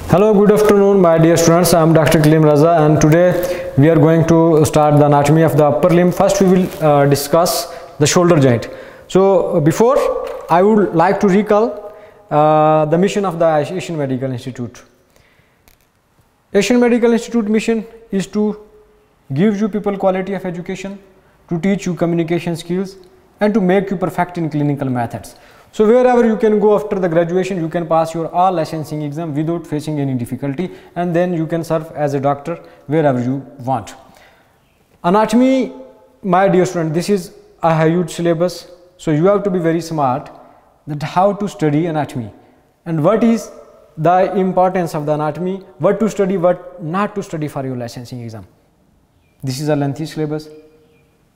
Hello, good afternoon, my dear students. I am Dr. Kalim Raza, and today we are going to start the anatomy of the upper limb. First, we will discuss the shoulder joint. So, before I would like to recall the mission of the Asian Medical Institute. Asian Medical Institute mission is to give you people quality of education, to teach you communication skills, and to make you perfect in clinical methods. So wherever you can go after the graduation, you can pass your all licensing exam without facing any difficulty, and then you can serve as a doctor wherever you want. Anatomy, my dear student, this is a huge syllabus, so you have to be very smart that how to study anatomy and what is the importance of the anatomy, what to study, what not to study for your licensing exam. This is a lengthy syllabus.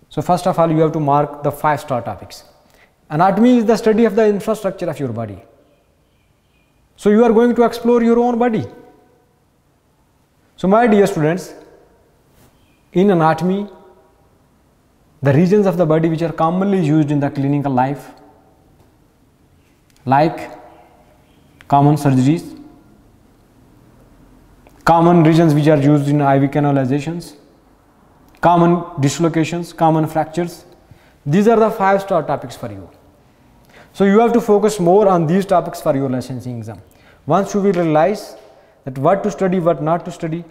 So first of all, you have to mark the 5 star topics. Anatomy is the study of the infrastructure of your body. So you are going to explore your own body. So my dear students, in anatomy, the regions of the body which are commonly used in the clinical life, like common surgeries, common regions which are used in IV canalizations, common dislocations, common fractures, these are the 5 star topics for you. So you have to focus more on these topics for your licensing exam. Once you will realize that what to study, what not to study,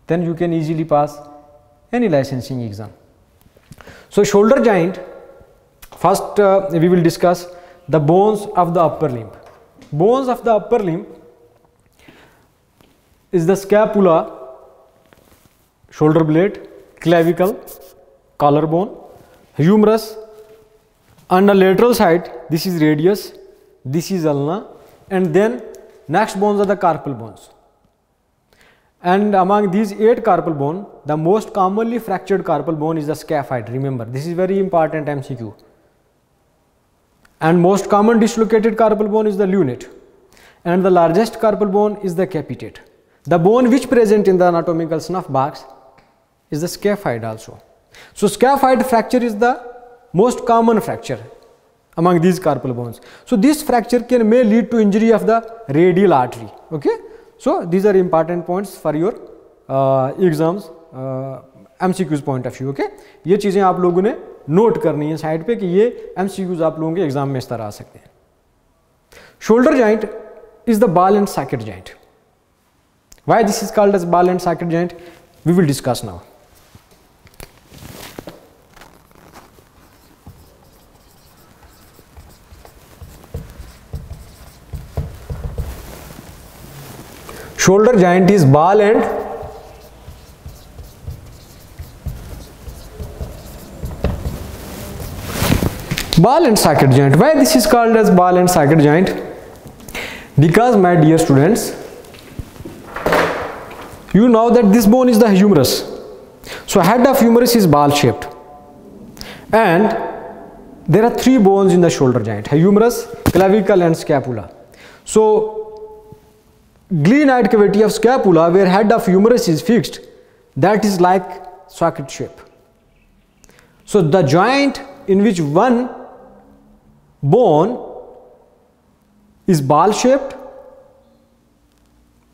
then you can easily pass any licensing exam. So shoulder joint, first we will discuss the bones of the upper limb. Bones of the upper limb is the scapula, shoulder blade, clavicle, collarbone, humerus. On the lateral side, this is radius, this is ulna, and then next bones are the carpal bones. And among these 8 carpal bone, the most commonly fractured carpal bone is the scaphoid. Remember, this is very important MCQ. And most common dislocated carpal bone is the lunate, and the largest carpal bone is the capitate. The bone which present in the anatomical snuff box is the scaphoid also. So scaphoid fracture is the most common fracture among these carpal bones. So this fracture may lead to injury of the radial artery. Okay. So these are important points for your exams, MCQs point of view. Okay. ये चीजें आप लोगों ने note करनी है side पे कि ये MCQs आप लोगों के एग्जाम में इस तरह आ सकते हैं. Shoulder joint is the ball and socket joint. Why this is called as ball and socket joint? We will discuss now. Shoulder joint is ball and socket joint. Why this is called as ball and socket joint? Because my dear students, you know that this bone is the humerus. So head of humerus is ball shaped, and there are 3 bones in the shoulder joint: humerus, clavicle, and scapula. So glenoid cavity of scapula, where head of humerus is fixed, that is like socket shape. So the joint in which one bone is ball shaped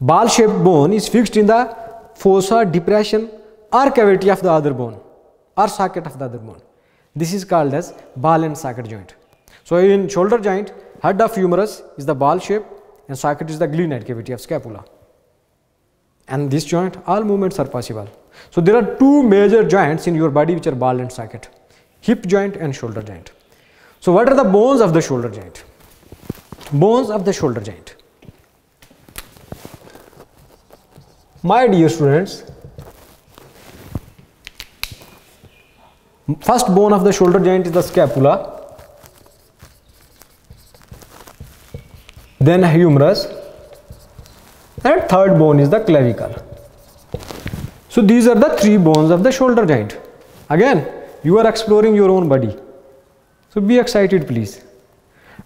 bone is fixed in the fossa, depression, or cavity of the other bone, or socket of the other bone. This is called as ball and socket joint. So in shoulder joint, head of humerus is the ball shape, and socket is the glenoid cavity of scapula. And this joint, all movements are possible. So there are 2 major joints in your body which are ball and socket: hip joint and shoulder joint. So what are the bones of the shoulder joint? Bones of the shoulder joint. My dear students, first bone of the shoulder joint is the scapula, then humerus, and third bone is the clavicle. So these are the 3 bones of the shoulder joint. Again, you are exploring your own body. So be excited, please,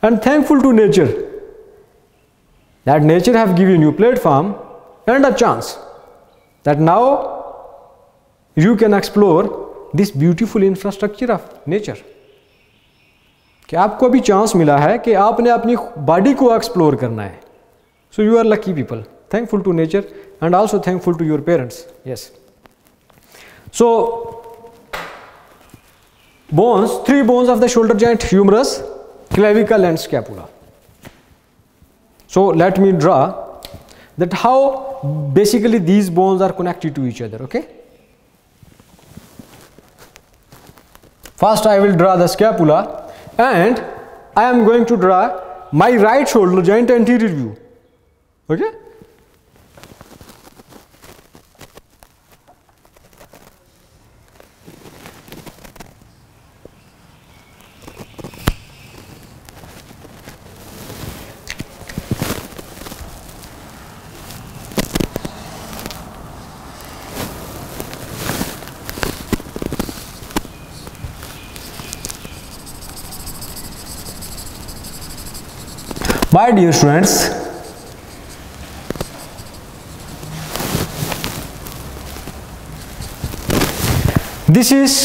and thankful to nature that nature have given you platform and a chance that now you can explore this beautiful infrastructure of nature. कि आपको भी chance मिला है कि आपने अपनी body को explore करना है. So you are lucky people. thankful to nature, and also thankful to your parents. Yes. So bones, 3 bones of the shoulder joint: humerus, clavicle and scapula. So let me draw that how basically these bones are connected to each other. Okay. First I will draw the scapula, and I am going to draw my right shoulder joint anterior view. Okay. My dear students, this is,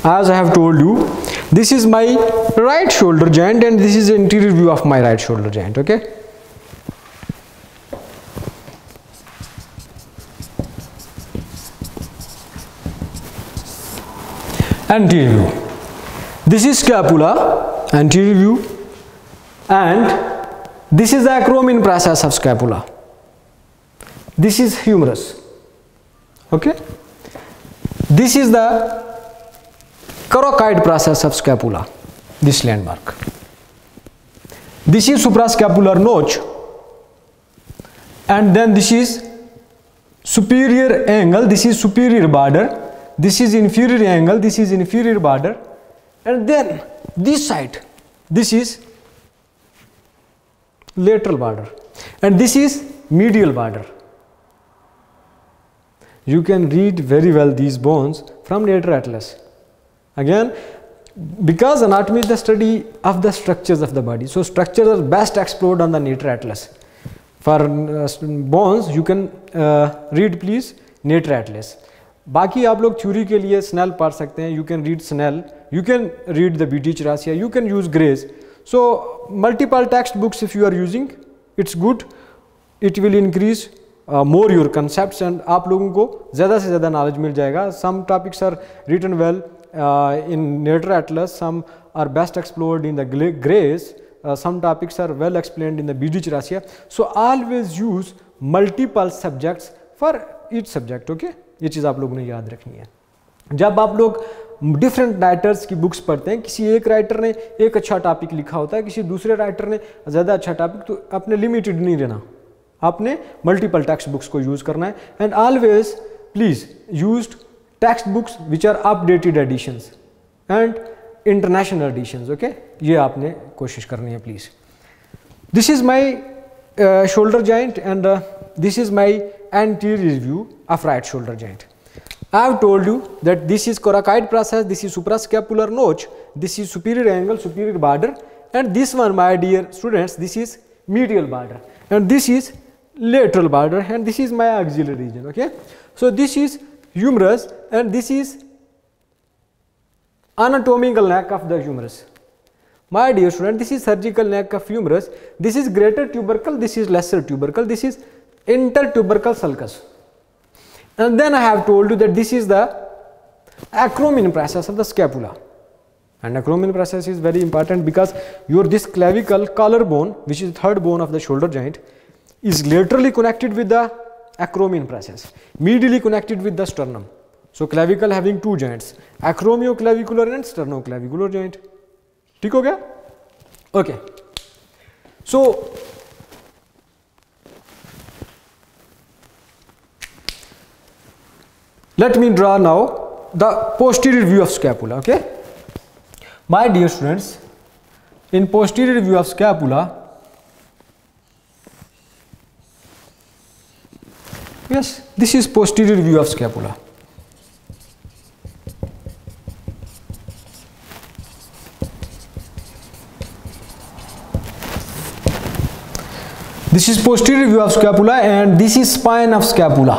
as I have told you, this is my right shoulder joint, and this is the anterior view of my right shoulder joint. Okay. Anterior view. This is scapula, anterior view. And this is the acromion process of scapula. This is humerus. Okay. This is the coracoid process of scapula. This landmark. This is suprascapular notch, and then this is superior angle. This is superior border. This is inferior angle. This is inferior border, and then this side. This is lateral border, and this is medial border. You can read very well these bones from Nature Atlas. Again, because anatomy is the study of the structures of the body, so structures are best explored on the Nature Atlas. For bones you can read please Nature Atlas. बाकी आप लोग theory के लिए snail पढ़ सकते हैं. You can read Snell, you can read the BD Charasia, you can use Gray's. So multiple textbooks if you are using, it's good. It will increase more your concepts, and आप लोगों को ज़्यादा से ज़्यादा knowledge मिल जाएगा. Some topics are written well in Nature Atlas, some are best explored in the Gray's, some topics are well explained in the BD Charasia. So always use multiple subjects for each subject. Okay, ये चीज़ आप लोगों ने याद रखनी है. जब आप लोग डिफरेंट राइटर्स की बुक्स पढ़ते हैं, किसी एक राइटर ने एक अच्छा टॉपिक लिखा होता है, किसी दूसरे राइटर ने ज़्यादा अच्छा टॉपिक, तो अपने लिमिटेड नहीं रहना, आपने मल्टीपल टेक्स्ट बुक्स को यूज़ करना है. And always please use text books which are updated editions and international editions. Okay, ये आपने कोशिश करनी है please. This is my shoulder joint and this is my anterior view of right shoulder joint. I have told you that this is coracoid process, this is suprascapular notch, this is superior angle, superior border, and this one, my dear students, this is medial border, and this is lateral border, and this is my axillary region. Okay, so this is humerus, and this is anatomical neck of the humerus. My dear student, this is surgical neck of humerus. This is greater tubercle, this is lesser tubercle, this is intertubercle sulcus. And then I have told you that this is the acromion process of the scapula, and acromion process is very important because your this clavicle collarbone, which is the third bone of the shoulder joint, is laterally connected with the acromion process, medially connected with the sternum. So clavicle having two joints, acromioclavicular and sternoclavicular joint. ठीक हो गया? Okay. So let me draw now the posterior view of scapula. Okay, my dear students, in posterior view of scapula, yes, this is posterior view of scapula. This is posterior view of scapula, and this is spine of scapula.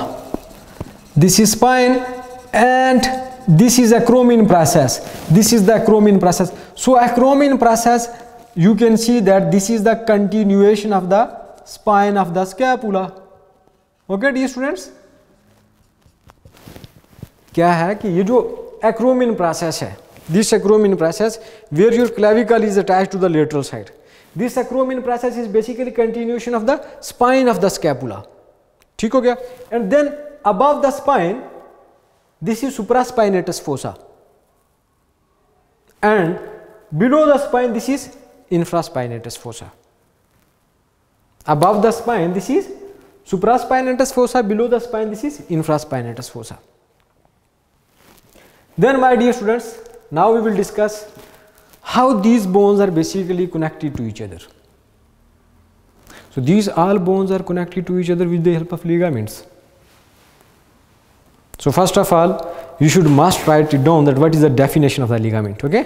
This is spine, and this is acromion process. This is the acromion process. So acromion process, you can see that this is the continuation of the spine of the scapula. Okay dear students, क्या है कि ये जो acromion process है, this acromion process where your clavicle is attached to the lateral side, this acromion process is basically continuation of the spine of the scapula. ठीक हो गया. And then above the spine, this is supraspinatus fossa, and below the spine this is infraspinatus fossa. Above the spine this is supraspinatus fossa, below the spine this is infraspinatus fossa. Then my dear students, now we will discuss how these bones are basically connected to each other. So these all bones are connected to each other with the help of ligaments. So first of all you should must write it down that what is the definition of the ligament. Okay,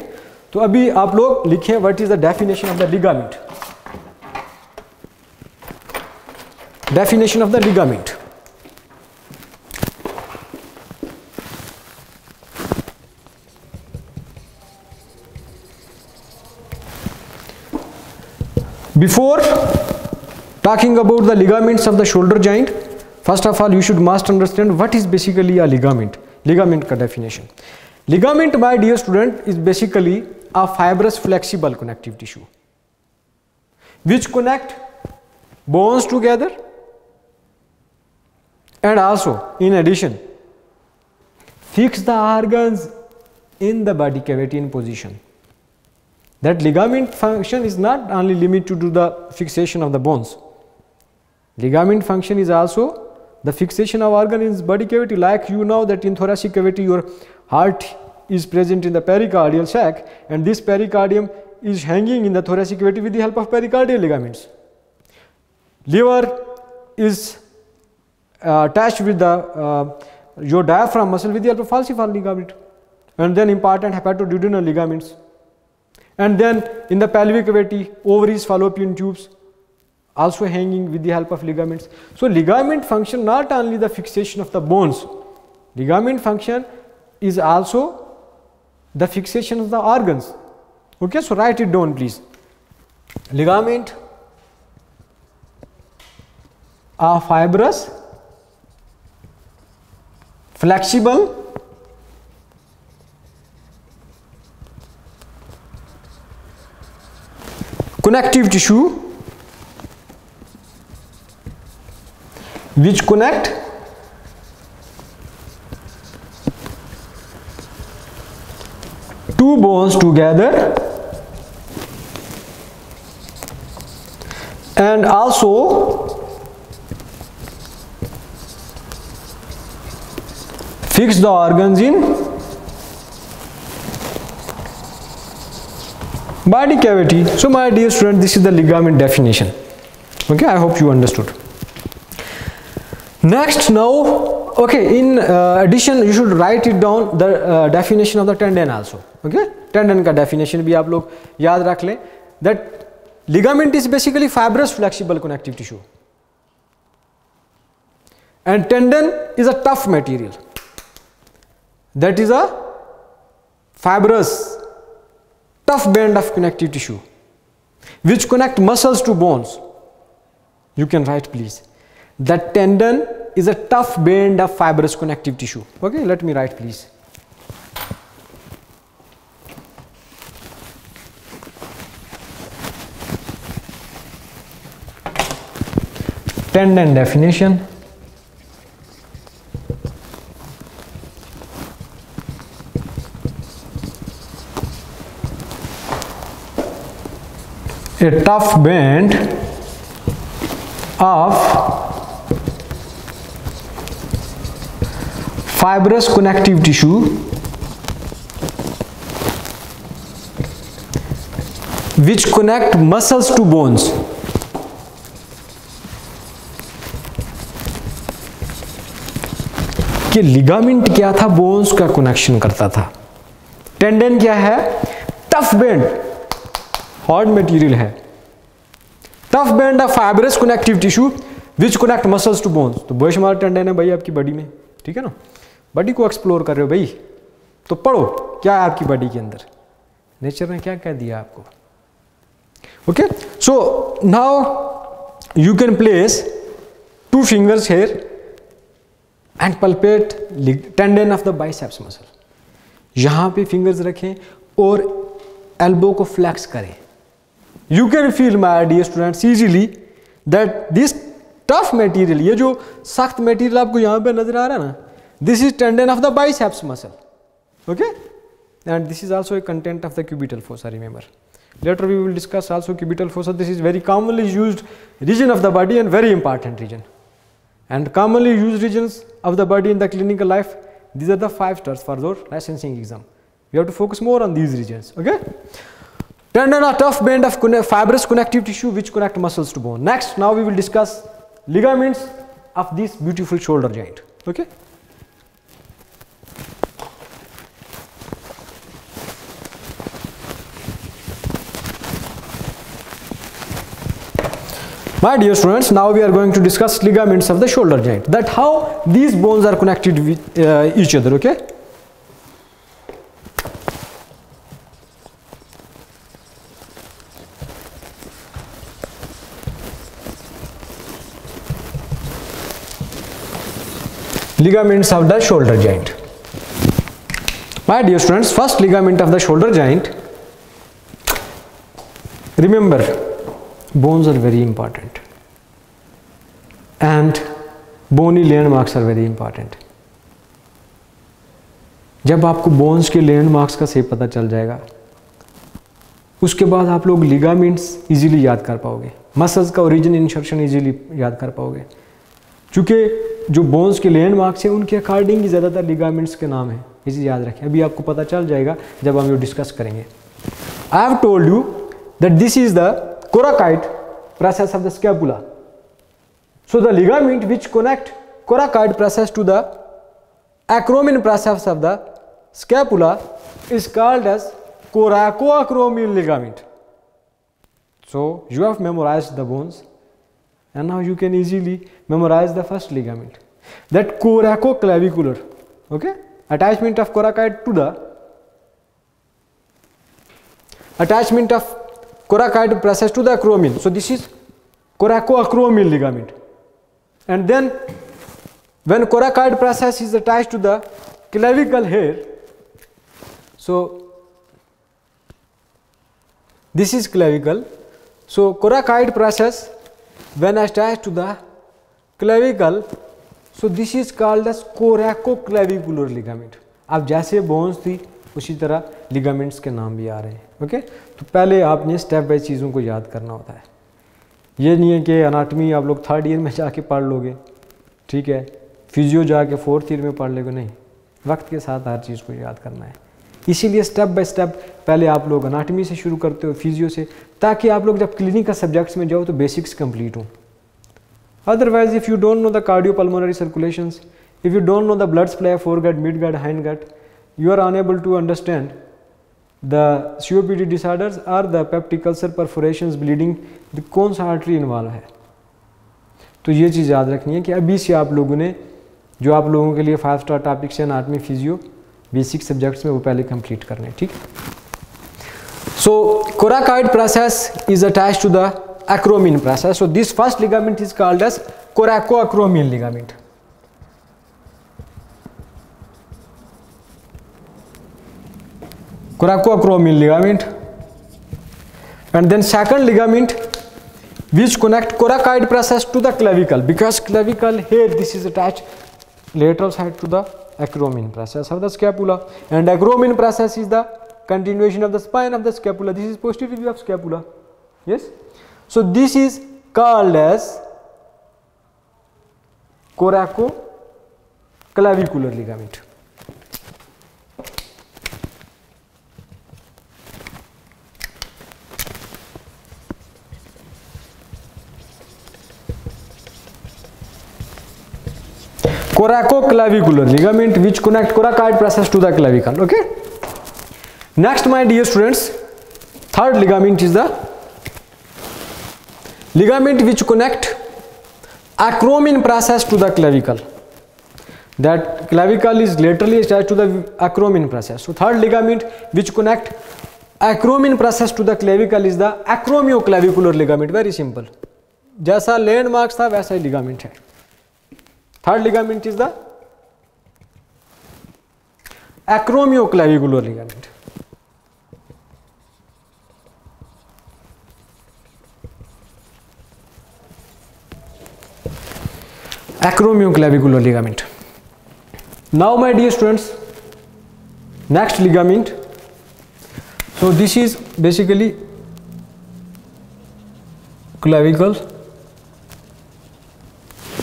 तो अभी आप लोग लिखें what is the definition of the ligament. Definition of the ligament. Before talking about the ligaments of the shoulder joint, first of all you should must understand what is basically a ligament. Ligament का definition. Ligament, my dear student, is basically a fibrous flexible connective tissue which connect bones together, and also in addition fix the organs in the body cavity in position. That ligament function is not only limited to the fixation of the bones. Ligament function is also the fixation of organ in body cavity, like you know that in thoracic cavity your heart is present in the pericardial sac, and this pericardium is hanging in the thoracic cavity with the help of pericardial ligaments. Liver is attached with the your diaphragm muscle with the help of falciform ligament, and then important hepatoduodenal ligaments. And then in the pelvic cavity, ovaries, fallopian tubes also hanging with the help of ligaments. So ligament function not only the fixation of the bones, ligament function is also the fixation of the organs. Okay, so write it down please. Ligament are fibrous, flexible, connective tissue which connect two bones together, and also fix the organs in body cavity. So my dear student, this is the ligament definition. Okay, I hope you understood. Next, now, okay, in addition you should write it down the definition of the tendon also. Okay, tendon का definition भी आप लोग याद रख लें, that ligament is basically fibrous flexible connective tissue, and tendon is a tough material, that is a fibrous tough band of connective tissue which connect muscles to bones. You can write please that tendon is a tough band of fibrous connective tissue. Okay, let me write please. Tendon definition. A tough band of fibrous connective tissue which connect muscles to bones. कि ligament क्या था, bones का connection करता था. Tendon क्या है, tough band, hard material है, tough band of fibrous connective tissue which connect muscles to bones. तो बेशुमार टेंडन है भाई आपकी बॉडी में, ठीक है ना. बॉडी को एक्सप्लोर कर रहे हो भाई, तो पढ़ो क्या है आपकी बॉडी के अंदर, नेचर ने क्या कह दिया आपको. Okay, so now you can place 2 fingers here and palpate tendon of the biceps muscle. यहाँ पे fingers रखें और elbow को flex करें. You can feel, my dear students, easily that this tough material, ये जो सख्त material आपको यहाँ पे नजर आ रहा है ना, this is tendon of the biceps muscle. Okay? And this is also a content of the cubital fossa, remember. Later we will discuss also cubital fossa. This is very commonly used region of the body and very important region. And commonly used regions of the body in the clinical life, these are the 5 stars for your licensing exam. You have to focus more on these regions. Okay? Tendon, a tough band of fibrous connective tissue which connect muscles to bone. Next, now we will discuss ligaments of this beautiful shoulder joint. Okay? My dear students, now we are going to discuss ligaments of the shoulder joint, that how these bones are connected with each other. Okay? Ligaments of the shoulder joint. My dear students, first ligament of the shoulder joint, remember, bones are very important and bony landmarks are very important. जब आपको bones के landmarks का से पता चल जाएगा, उसके बाद आप लोग लिगामेंट्स इजीली याद कर पाओगे, मसल्स का ओरिजिन इंसर्शन इजीली याद कर पाओगे. चूँकि जो बोन्स के लैंडमार्क्स हैं उनके अकॉर्डिंग ही ज़्यादातर लिगामेंट्स के नाम हैं, इसे याद रखें. अभी आपको पता चल जाएगा जब हम ये डिस्कस करेंगे. I have told you that this is the coracoid process of the scapula. So the ligament which connect coracoid process to the acromion process of the scapula is called as coracoacromial ligament. So you have memorized the bones and now you can easily memorize the first ligament, that coracoclavicular. Okay, attachment of coracoid to the attachment of coracoid process to the acromion. So this is coracoacromial ligament. And then when coracoid process is attached to the clavicle here, so this is clavicle. So coracoid process when attached to the clavicle, so this is called as coracoclavicular ligament. अब जैसे bones थी उसी तरह ligaments के नाम भी आ रहे हैं. ओके, तो पहले आपने स्टेप बाय चीज़ों को याद करना होता है. ये नहीं है कि अनाटमी आप लोग 3rd ईयर में जाके पढ़ लोगे, ठीक है, फिजियो जाके 4th ईयर में पढ़ लोगे. नहीं, वक्त के साथ हर चीज़ को याद करना है. इसीलिए स्टेप बाय स्टेप पहले आप लोग अनाटमी से शुरू करते हो, फिजियो से, ताकि आप लोग जब क्लिनिकल सब्जेक्ट्स में जाओ तो बेसिक्स कंप्लीट हों. Otherwise if you don't know the cardiopulmonary circulations, if you don't know the blood supply foregut, midgut, hindgut, you are unable to understand the COPD disorders or the peptic ulcer, perforations, bleeding, the कौन सा artery involve है. तो ये चीज़ याद रखनी है कि अभी से आप लोगों ने जो आप लोगों के लिए 5 स्टार टॉपिक्स हैं अनाटमी, फिजियो, बेसिक सब्जेक्ट्स में वो पहले कंप्लीट करने हैं. ठीक. सो coracoid process is attached to the acromion process. So this first ligament is called as coracoacromial ligament. Coracoacromial ligament. And then second ligament which connect coracoid process to the clavicle, because clavicle here this is attached lateral side to the acromion process of the scapula, and acromion process is the continuation of the spine of the scapula. This is posterior view of scapula. Yes. So this is called as coracoclavicular ligament. Coracoclavicular ligament which connect coracoid process to the clavicle. Okay. Next, my dear students, third ligament is the ligament which connect acromion process to the clavicle. That clavicle is laterally attached to the acromion process. So third ligament which connect acromion process to the clavicle is the acromioclavicular ligament. Very simple. जैसा landmarks था वैसा ही ligament है। Third ligament is the acromioclavicular ligament. Acromioclavicular ligament. Now my dear students, next ligament. So this is basically clavicle,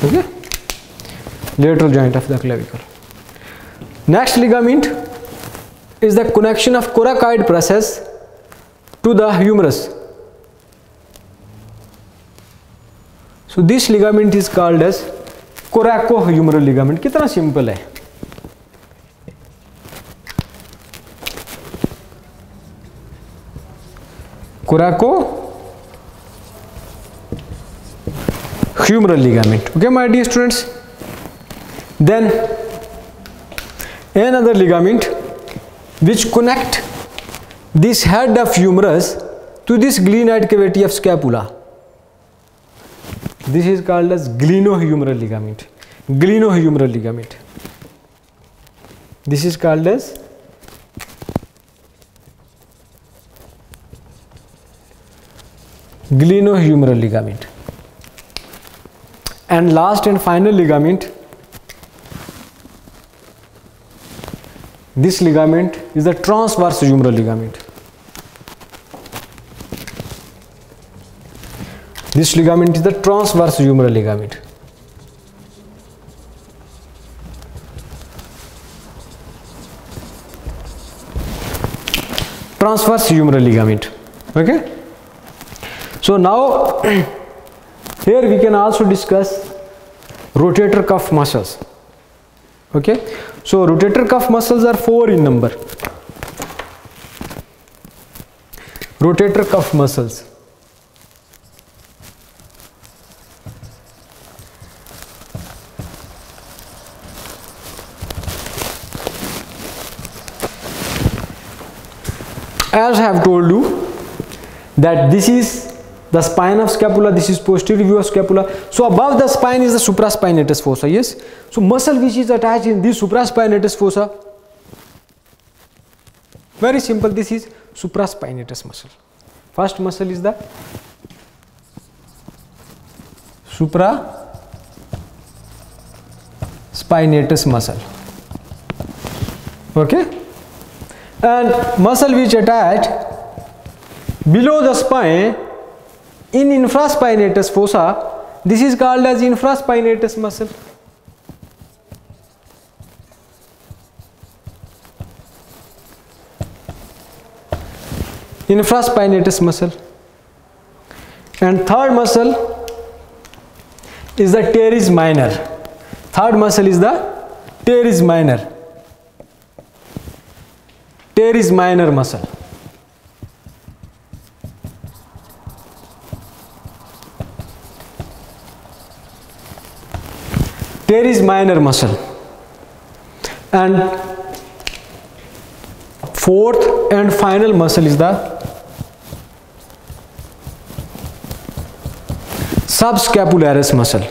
okay, lateral joint of the clavicle. Next ligament is the connection of coracoid process to the humerus. So this ligament is called as coracohumeral ligament. कितना simple है। Coracohumeral ligament, okay my dear students. Then another ligament which connect this head of humerus to this glenoid cavity of scapula. This is called as glenohumeral ligament. Glenohumeral ligament. This is called as glenohumeral ligament. And last and final ligament. This ligament is the transverse humeral ligament. This ligament is the transverse humeral ligament. Transverse humeral ligament. Okay. So now here we can also discuss rotator cuff muscles. Okay. So rotator cuff muscles are 4 in number. Rotator cuff muscles. As I have told you that this is the spine of scapula, this is posterior view of scapula. So above the spine is the supraspinatus fossa. Yes. So muscle which is attached in this supraspinatus fossa. Very simple. This is supraspinatus muscle. First muscle is the supraspinatus muscle. Okay. And muscle which attach below the spine in infraspinatus fossa, this is called as infraspinatus muscle. Infraspinatus muscle. And third muscle is the teres minor. Third muscle is the teres minor. Teres minor muscle. Teres minor muscle. And fourth and final muscle is the subscapularis muscle,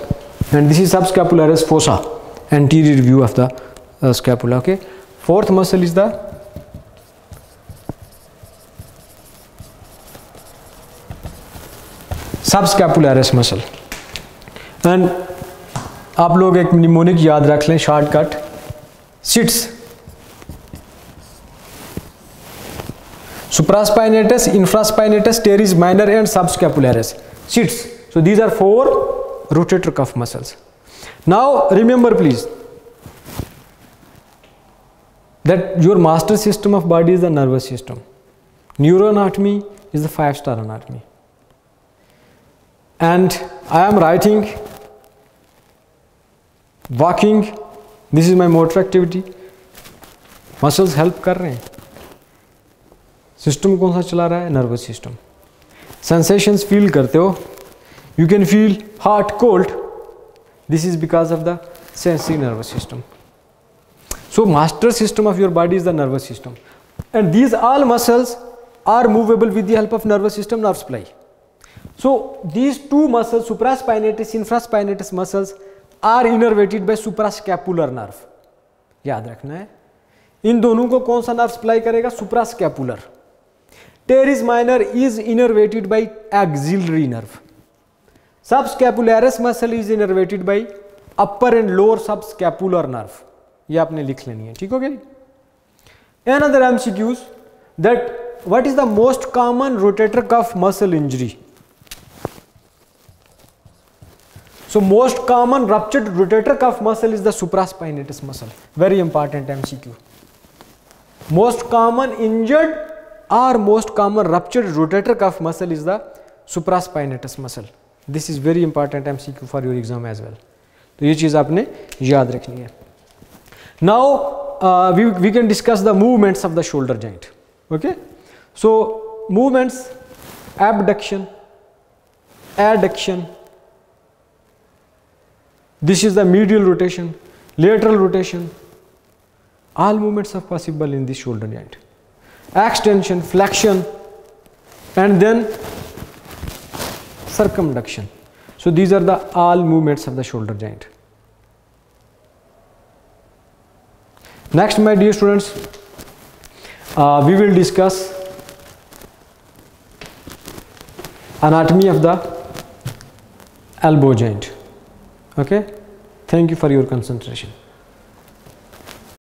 and this is subscapularis fossa, anterior view of the scapula. Okay. Fourth muscle is the subscapularis muscle. And आप लोग एक mnemonic याद रख लें, shortcut SITS. Supraspinatus, infraspinatus, teres minor and subscapularis. SITS. So these are 4 rotator cuff muscles. Now remember please that your master system of body is the nervous system. Neuroanatomy is the 5-star anatomy. And I am writing, walking, this is my motor activity. Muscles help कर रहे हैं. System कौन सा चला रहा है? Nervous system. Sensations feel करते हो. You can feel hot, cold. This is because of the sensory nervous system. So master system of your body is the nervous system, and these all muscles are movable with the help of nervous system nerve supply. So these two muscles, supraspinatus, infraspinatus muscles, are innervated by suprascapular nerve. याद रखना है, इन दोनों को कौन सा nerve supply करेगा? Suprascapular. Teres minor is innervated bye axillary nerve. Subscapularis muscle is innervated bye upper and lower subscapular nerve. ये आपने लिख लेनी है, ठीक हो गया? Another MCQs, that what is the most common rotator cuff muscle injury? So most common ruptured rotator cuff muscle is the supraspinatus muscle. Very important MCQ. Most common injured or most common ruptured rotator cuff muscle is the supraspinatus muscle. This is very important MCQ for your exam as well. तो ये चीज़ आपने याद रखनी है. Now we can discuss the movements of the shoulder joint. Okay, so movements: abduction, adduction. This is the medial rotation, lateral rotation. All movements are possible in this shoulder joint. Extension, flexion, and then circumduction. So these are the all movements of the shoulder joint. Next, my dear students, we will discuss anatomy of the elbow joint. Okay, thank you for your concentration.